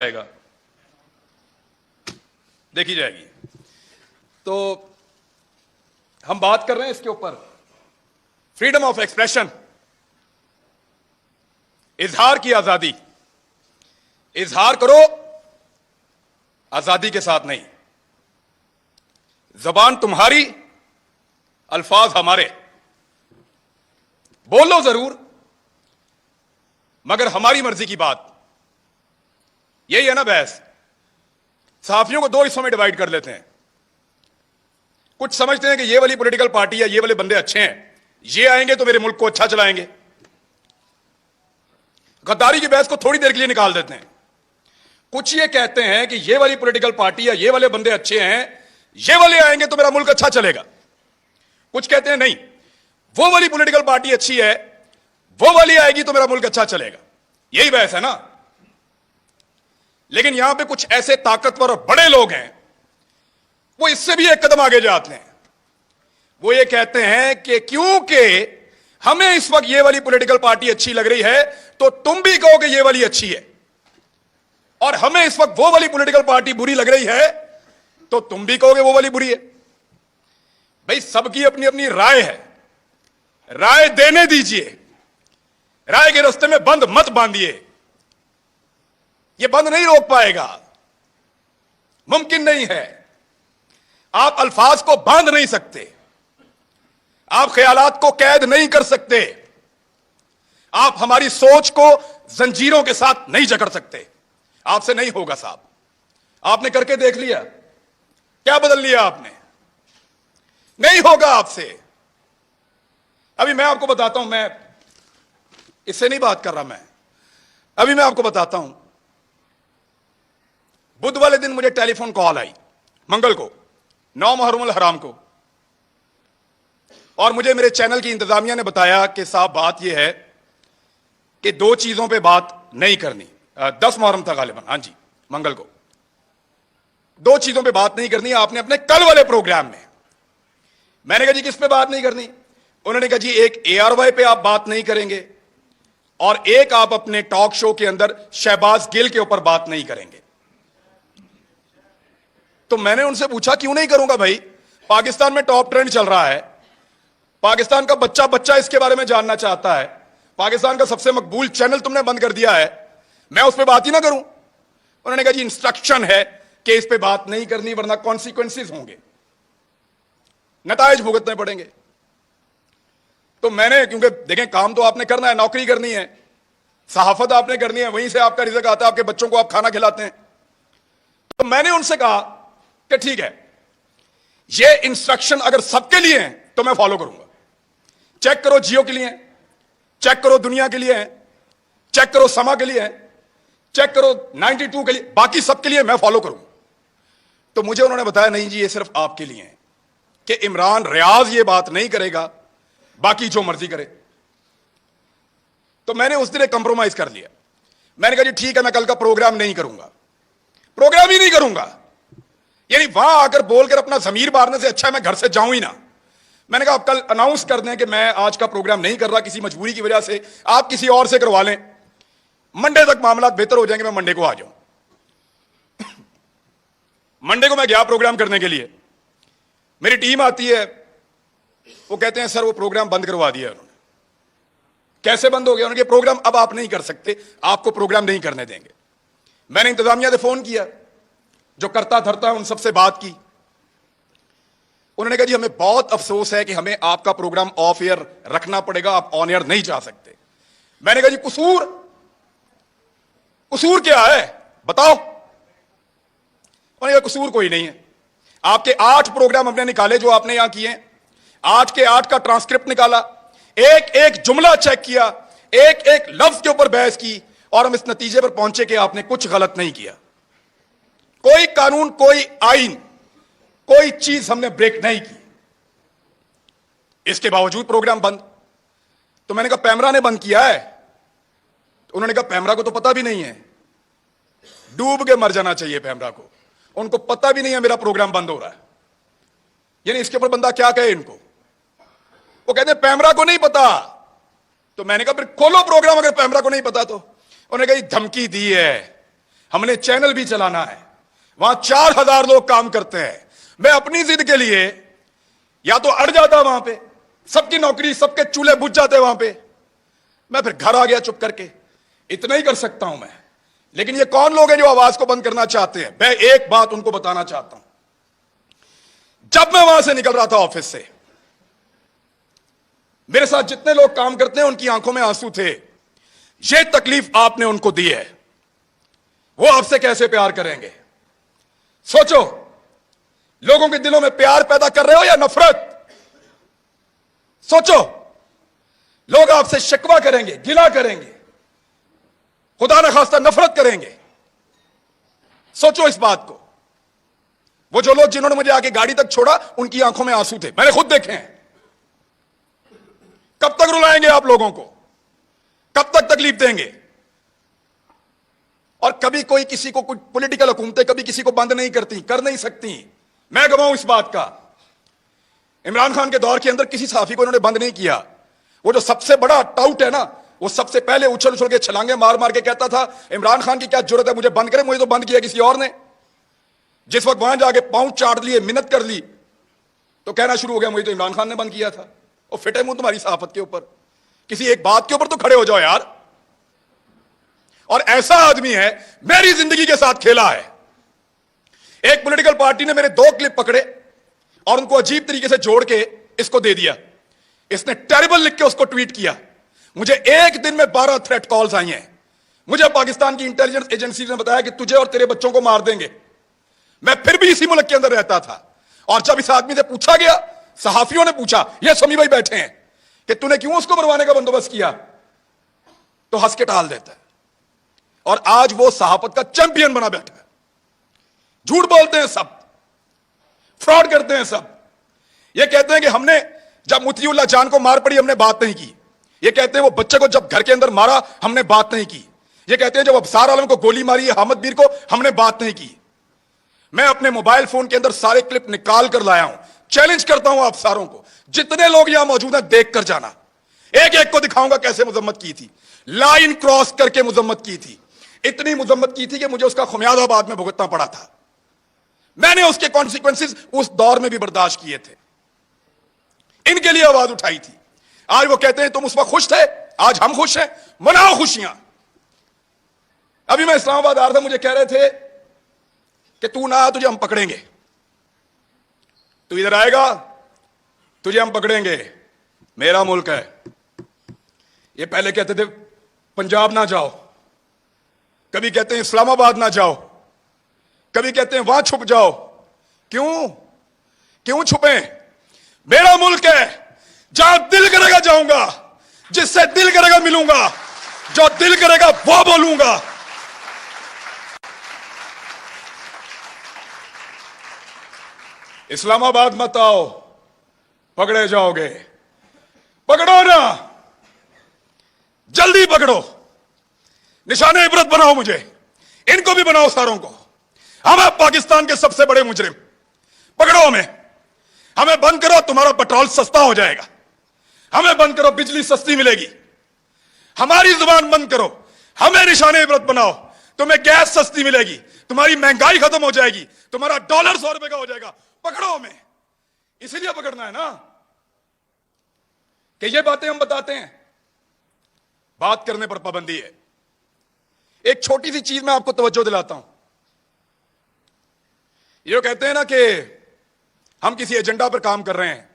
जाएगा, देखी जाएगी। तो हम बात कर रहे हैं इसके ऊपर, फ्रीडम ऑफ एक्सप्रेशन, इजहार की आजादी। इजहार करो, आजादी के साथ नहीं। जबान तुम्हारी, अल्फाज हमारे। बोलो जरूर, मगर हमारी मर्जी की बात। यही है ना बहस। सहाफियों को दो हिस्सों में डिवाइड कर लेते हैं। कुछ समझते हैं कि ये वाली पॉलिटिकल पार्टी या ये वाले बंदे अच्छे हैं, ये आएंगे तो मेरे मुल्क को अच्छा चलाएंगे। गद्दारी की बहस को थोड़ी देर के लिए निकाल देते हैं। कुछ ये कहते हैं कि ये वाली पॉलिटिकल पार्टी या ये वाले बंदे अच्छे हैं, ये वाले आएंगे तो मेरा मुल्क अच्छा चलेगा। कुछ कहते हैं नहीं, वो वाली पॉलिटिकल पार्टी अच्छी है, वो वाली आएगी तो मेरा मुल्क अच्छा चलेगा। यही बहस है ना। लेकिन यहां पे कुछ ऐसे ताकतवर और बड़े लोग हैं, वो इससे भी एक कदम आगे जाते हैं। वो ये कहते हैं कि क्योंकि हमें इस वक्त ये वाली पॉलिटिकल पार्टी अच्छी लग रही है, तो तुम भी कहोगे ये वाली अच्छी है, और हमें इस वक्त वो वाली पॉलिटिकल पार्टी बुरी लग रही है, तो तुम भी कहोगे वो वाली बुरी है। भाई, सबकी अपनी अपनी राय है, राय देने दीजिए। राय के रास्ते में बंद मत बांधिए। ये बंद नहीं रोक पाएगा, मुमकिन नहीं है। आप अल्फाज को बांध नहीं सकते, आप ख्यालात को कैद नहीं कर सकते, आप हमारी सोच को जंजीरों के साथ नहीं जकड़ सकते। आपसे नहीं होगा साहब। आपने करके देख लिया, क्या बदल लिया आपने? नहीं होगा आपसे। अभी मैं आपको बताता हूं, मैं इससे नहीं बात कर रहा, अभी मैं आपको बताता हूं। बुध वाले दिन मुझे टेलीफोन कॉल आई, मंगल को, 9 मुहर्रम हराम को, और मुझे मेरे चैनल की इंतजामिया ने बताया कि साहब बात यह है कि 2 चीजों पे बात नहीं करनी। 10 मुहर्रम था गालिबन, हां जी, मंगल को। 2 चीजों पे बात नहीं करनी आपने अपने कल वाले प्रोग्राम में। मैंने कहा जी किस पे बात नहीं करनी? उन्होंने कहा जी एक ARY पे आप बात नहीं करेंगे, और एक आप अपने टॉक शो के अंदर शहबाज गिल के ऊपर बात नहीं करेंगे। तो मैंने उनसे पूछा क्यों नहीं करूंगा भाई? पाकिस्तान में टॉप ट्रेंड चल रहा है, पाकिस्तान का बच्चा बच्चा इसके बारे में जानना चाहता है, पाकिस्तान का सबसे मकबूल चैनल तुमने बंद कर दिया है, मैं उस पर बात ही ना करूं? उन्होंने कहा जी इंस्ट्रक्शन है कि इस पे बात नहीं करनी, वरना कॉन्सिक्वेंसेस होंगे, नतायज भुगतने पड़ेंगे। तो मैंने, क्योंकि देखें काम तो आपने करना है, नौकरी करनी है, सहाफत आपने करनी है, वहीं से आपका रिज़्क आता है, आपके बच्चों को आप खाना खिलाते हैं। तो मैंने उनसे कहा कि ठीक है, ये इंस्ट्रक्शन अगर सबके लिए हैं तो मैं फॉलो करूंगा। चेक करो जियो के लिए है, चेक करो दुनिया के लिए है, चेक करो समा के लिए है, चेक करो 92 के लिए, बाकी सबके लिए मैं फॉलो करूंगा। तो मुझे उन्होंने बताया नहीं जी ये सिर्फ आपके लिए है, कि इमरान रियाज ये बात नहीं करेगा, बाकी जो मर्जी करे। तो मैंने उस दिन एक कंप्रोमाइज कर लिया। मैंने कहा जी ठीक है, मैं कल का प्रोग्राम नहीं करूंगा, प्रोग्राम ही नहीं करूंगा। यानी वहां आकर बोलकर अपना जमीर मारने से अच्छा है मैं घर से जाऊं ही ना। मैंने कहा आप कल अनाउंस कर दें कि मैं आज का प्रोग्राम नहीं कर रहा, किसी मजबूरी की वजह से, आप किसी और से करवा लें, मंडे तक मामला बेहतर हो जाएंगे, मैं मंडे को आ जाऊं। मंडे को मैं गया प्रोग्राम करने के लिए, मेरी टीम आती है, वो कहते हैं सर वो प्रोग्राम बंद करवा दिया उन्होंने। कैसे बंद हो गया? उन्होंने प्रोग्राम अब आप नहीं कर सकते, आपको प्रोग्राम नहीं करने देंगे। मैंने इंतजामिया से फोन किया, जो करता धरता उन सबसे बात की। उन्होंने कहा जी हमें बहुत अफसोस है कि हमें आपका प्रोग्राम ऑफ एयर रखना पड़ेगा, आप ऑन एयर नहीं जा सकते। मैंने कहा जी कसूर क्या है बताओ? उन्होंने कहा कसूर कोई नहीं है, आपके 8 प्रोग्राम हमने निकाले जो आपने यहां किए, 8 के 8 का ट्रांसक्रिप्ट निकाला, एक एक जुमला चेक किया, एक एक लफ्ज के ऊपर बहस की, और हम इस नतीजे पर पहुंचे कि आपने कुछ गलत नहीं किया। कोई कानून, कोई आइन, कोई चीज हमने ब्रेक नहीं की। इसके बावजूद प्रोग्राम बंद। तो मैंने कहा पैमरा ने बंद किया है? तो उन्होंने कहा पैमरा को तो पता भी नहीं है, डूब के मर जाना चाहिए पैमरा को, उनको पता भी नहीं है मेरा प्रोग्राम बंद हो रहा है। यानी इसके ऊपर बंदा क्या कहे इनको? वो कहते हैं पैमरा को नहीं पता। तो मैंने कहा फिर खोलो प्रोग्राम, अगर पैमरा को नहीं पता तो। उन्होंने कहा धमकी दी है, हमने चैनल भी चलाना है, वहां 4000 लोग काम करते हैं। मैं अपनी जिद के लिए या तो अड़ जाता वहां पे, सबकी नौकरी, सबके चूल्हे बुझ जाते वहां पे, मैं फिर घर आ गया चुप करके। इतना ही कर सकता हूं मैं। लेकिन ये कौन लोग हैं जो आवाज को बंद करना चाहते हैं? मैं एक बात उनको बताना चाहता हूं। जब मैं वहां से निकल रहा था ऑफिस से, मेरे साथ जितने लोग काम करते हैं उनकी आंखों में आंसू थे। ये तकलीफ आपने उनको दी है, वो आपसे कैसे प्यार करेंगे? सोचो, लोगों के दिलों में प्यार पैदा कर रहे हो या नफरत? सोचो, लोग आपसे शिकवा करेंगे, गिला करेंगे, खुदा न खास्ता नफरत करेंगे। सोचो इस बात को। वो जो लोग जिन्होंने मुझे आके गाड़ी तक छोड़ा, उनकी आंखों में आंसू थे, मैंने खुद देखे हैं। कब तक रुलाएंगे आप लोगों को? कब तक तकलीफ देंगे? और कभी कोई किसी को, कुछ पॉलिटिकल हुकूमतें कभी किसी को बंद नहीं करती, कर नहीं सकती। मैं गवाऊं इस बात का। इमरान खान के दौर के अंदर किसी सहाफी को इन्होंने बंद नहीं किया। वो जो सबसे बड़ा टाउट है ना, वो सबसे पहले उछल उछल के छलांगे मार मार के कहता था, इमरान खान की क्या जरूरत है मुझे बंद करे, मुझे तो बंद किया किसी और ने। जिस वक्त वहां जाके पांव चाट लिए, मिन्नत कर ली, तो कहना शुरू हो गया मुझे तो इमरान खान ने बंद किया था। और फिटे मुंह तुम्हारी सहाफत के ऊपर। किसी एक बात के ऊपर तो खड़े हो जाओ यार। और ऐसा आदमी है, मेरी जिंदगी के साथ खेला है। एक पॉलिटिकल पार्टी ने मेरे 2 क्लिप पकड़े और उनको अजीब तरीके से जोड़ के इसको दे दिया। इसने टेरिबल लिख के उसको ट्वीट किया। मुझे एक दिन में 12 थ्रेट कॉल्स आई हैं। मुझे पाकिस्तान की इंटेलिजेंस एजेंसी ने बताया कि तुझे और तेरे बच्चों को मार देंगे। मैं फिर भी इसी मुल्क के अंदर रहता था। और जब इस आदमी से पूछा गया, सहाफियों ने पूछा, ये समी भाई बैठे हैं, कि तूने क्यों उसको मरवाने का बंदोबस्त किया, तो हंस के टाल देता है। और आज वो सहाफत का चैंपियन बना बैठा है। झूठ बोलते हैं सब, फ्रॉड करते हैं सब। ये कहते हैं कि हमने जब मुतीउल्लाह जान को मार पड़ी हमने बात नहीं की। ये कहते हैं वो बच्चे को जब घर के अंदर मारा हमने बात नहीं की। ये कहते हैं जब अबसार आलम को गोली मारी है हामिद मीर को, हमने बात नहीं की। मैं अपने मोबाइल फोन के अंदर सारे क्लिप निकाल कर लाया हूं। चैलेंज करता हूं आप सारों को, जितने लोग यहां मौजूद हैं देख कर जाना। एक एक को दिखाऊंगा कैसे मुजम्मत की थी, लाइन क्रॉस करके मुजम्मत की थी। इतनी मुजम्मत की थी कि मुझे उसका खुमियाजा बाद में भुगतना पड़ा था। मैंने उसके कॉन्सिक्वेंसेस उस दौर में भी बर्दाश्त किए थे। इनके लिए आवाज उठाई थी। आज वो कहते हैं तुम उस वक्त खुश थे, आज हम खुश हैं, मनाओ खुशियां। अभी मैं इस्लामाबाद आ रहा था, मुझे कह रहे थे कि तू ना आ, तुझे हम पकड़ेंगे। तू इधर आएगा, तुझे हम पकड़ेंगे। मेरा मुल्क है। ये पहले कहते थे पंजाब ना जाओ, कभी कहते हैं इस्लामाबाद ना जाओ, कभी कहते हैं वहां छुप जाओ। क्यों क्यों छुपे? मेरा मुल्क है, जहां दिल करेगा जाऊंगा, जिससे दिल करेगा मिलूंगा, जो दिल करेगा वो बोलूंगा। इस्लामाबाद मत आओ, पकड़े जाओगे। पकड़ो ना, जल्दी पकड़ो, निशाने इबरत बनाओ मुझे, इनको भी बनाओ सारों को। हम हैं पाकिस्तान के सबसे बड़े मुजरिम, पकड़ो हमें बंद करो, तुम्हारा पेट्रोल सस्ता हो जाएगा। हमें बंद करो, बिजली सस्ती मिलेगी। हमारी जुबान बंद करो, हमें निशाने इबरत बनाओ, तुम्हें गैस सस्ती मिलेगी, तुम्हारी महंगाई खत्म हो जाएगी, तुम्हारा डॉलर 100 रुपए का हो जाएगा। पकड़ो हमें, इसीलिए पकड़ना है ना कि ये बातें हम बताते हैं। बात करने पर पाबंदी है। एक छोटी सी चीज मैं आपको तवज्जो दिलाता हूं। ये कहते हैं ना कि हम किसी एजेंडा पर काम कर रहे हैं।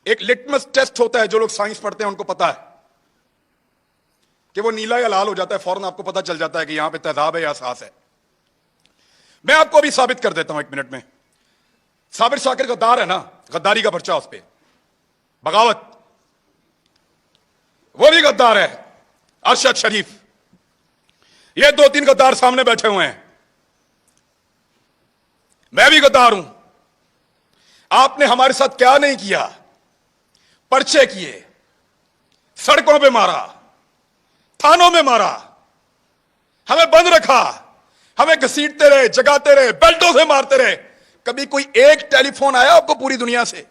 एक लिटमस टेस्ट होता है, जो लोग साइंस पढ़ते हैं उनको पता है कि वो नीला या लाल हो जाता है, फौरन आपको पता चल जाता है कि यहां पे तेजाब है या एहसास है। मैं आपको अभी साबित कर देता हूं 1 मिनट में। साबिर शाकिर गद्दार है ना, गद्दारी का पर्चा उस पर, बगावत, वो भी गद्दार है। अरशद शरीफ, ये 2-3 गद्दार सामने बैठे हुए हैं। मैं भी गद्दार हूं। आपने हमारे साथ क्या नहीं किया? पर्चे किए, सड़कों पे मारा, थानों में मारा, हमें बंद रखा, हमें घसीटते रहे, जगाते रहे, बेल्टों से मारते रहे। कभी कोई एक टेलीफोन आया आपको पूरी दुनिया से?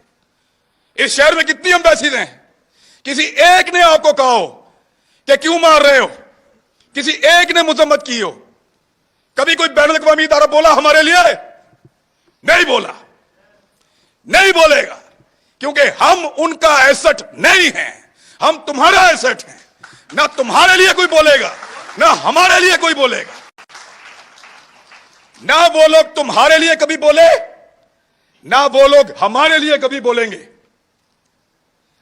इस शहर में कितनी एम्बेसीज हैं, किसी एक ने आपको कहा हो कि क्यों मार रहे हो? किसी एक ने मुजम्मत की हो? कभी कोई बैनुल अक़वामी इदारा बोला हमारे लिए? नहीं बोला, नहीं बोलेगा, क्योंकि हम उनका एसेट नहीं हैं, हम तुम्हारा एसेट हैं। ना तुम्हारे लिए कोई बोलेगा, ना हमारे लिए कोई बोलेगा। ना वो लोग तुम्हारे लिए कभी बोले, ना वो लोग हमारे लिए कभी बोलेंगे।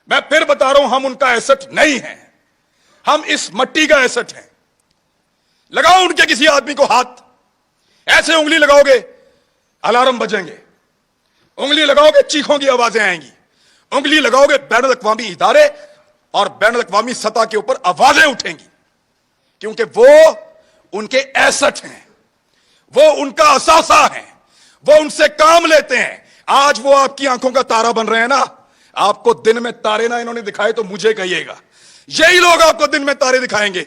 मैं फिर बता रहा हूं, हम उनका एसेट नहीं हैं, हम इस मट्टी का एसेट हैं। लगाओ उनके किसी आदमी को हाथ, ऐसे उंगली लगाओगे अलार्म बजेंगे, उंगली लगाओगे चीखों की आवाजें आएंगी, उंगली लगाओगे बैनुल अक़वामी इदारे और बैनुल अक़वामी सतह के ऊपर आवाजें उठेंगी, क्योंकि वो उनके एसेट हैं, वो उनका असासा है, वो उनसे काम लेते हैं। आज वो आपकी आंखों का तारा बन रहे हैं ना। आपको दिन में तारे ना इन्होंने दिखाए तो मुझे कहिएगा, यही लोग आपको दिन में तारे दिखाएंगे,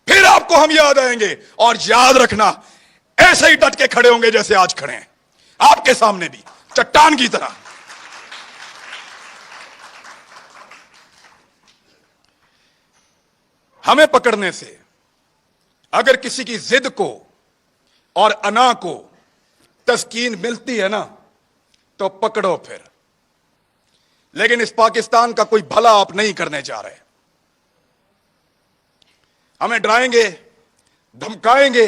फिर आपको हम याद आएंगे। और याद रखना, ऐसे ही डट के खड़े होंगे जैसे आज खड़े हैं, आपके सामने भी चट्टान की तरह। हमें पकड़ने से अगर किसी की जिद को और अना को तस्कीन मिलती है ना, तो पकड़ो फिर। लेकिन इस पाकिस्तान का कोई भला आप नहीं करने जा रहे। हमें डराएंगे, धमकाएंगे,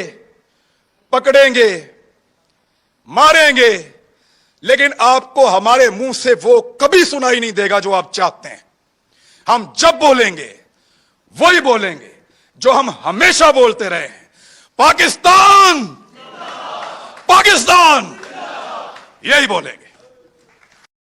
पकड़ेंगे, मारेंगे, लेकिन आपको हमारे मुंह से वो कभी सुनाई नहीं देगा जो आप चाहते हैं। हम जब बोलेंगे वही बोलेंगे जो हम हमेशा बोलते रहे हैं, पाकिस्तान, पाकिस्तान, यही बोलेंगे।